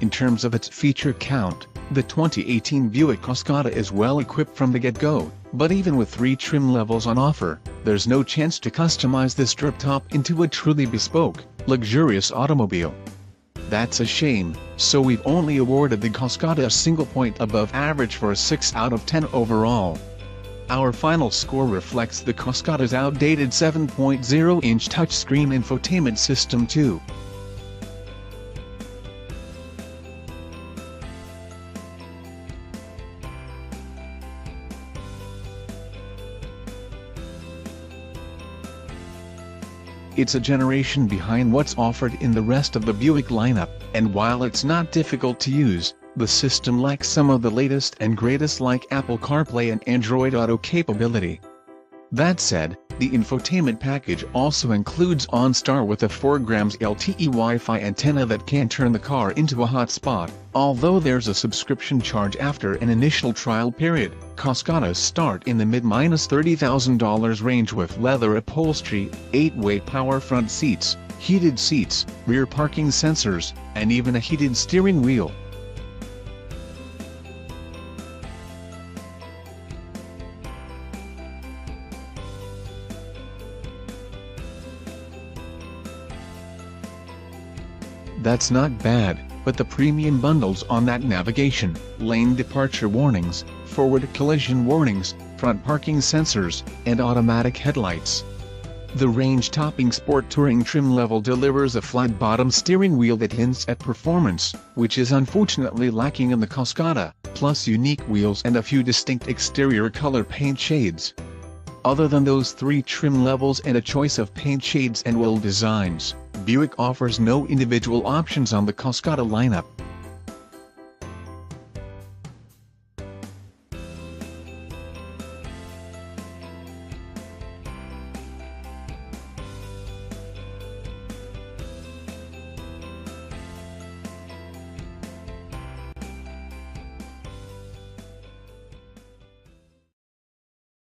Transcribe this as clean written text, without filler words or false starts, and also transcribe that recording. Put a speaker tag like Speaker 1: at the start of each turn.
Speaker 1: In terms of its feature count, the 2018 Buick Cascada is well equipped from the get-go, but even with 3 trim levels on offer, there's no chance to customize this drop-top into a truly bespoke, luxurious automobile. That's a shame, so we've only awarded the Cascada a single point above average for a 6 out of 10 overall. Our final score reflects the Cascada's outdated 7.0-inch touchscreen infotainment system too. It's a generation behind what's offered in the rest of the Buick lineup, and while it's not difficult to use, the system lacks some of the latest and greatest like Apple CarPlay and Android Auto capability. That said, the infotainment package also includes OnStar with a 4 grams LTE Wi-Fi antenna that can turn the car into a hotspot, although there's a subscription charge after an initial trial period. Cascadas start in the mid-$30,000 range with leather upholstery, 8-way power front seats, heated seats, rear parking sensors, and even a heated steering wheel. That's not bad, but the premium bundles on that navigation, lane departure warnings, forward collision warnings, front parking sensors, and automatic headlights. The range-topping Sport Touring trim level delivers a flat-bottom steering wheel that hints at performance, which is unfortunately lacking in the Cascada, plus unique wheels and a few distinct exterior color paint shades. Other than those 3 trim levels and a choice of paint shades and wheel designs, Buick offers no individual options on the Cascada lineup.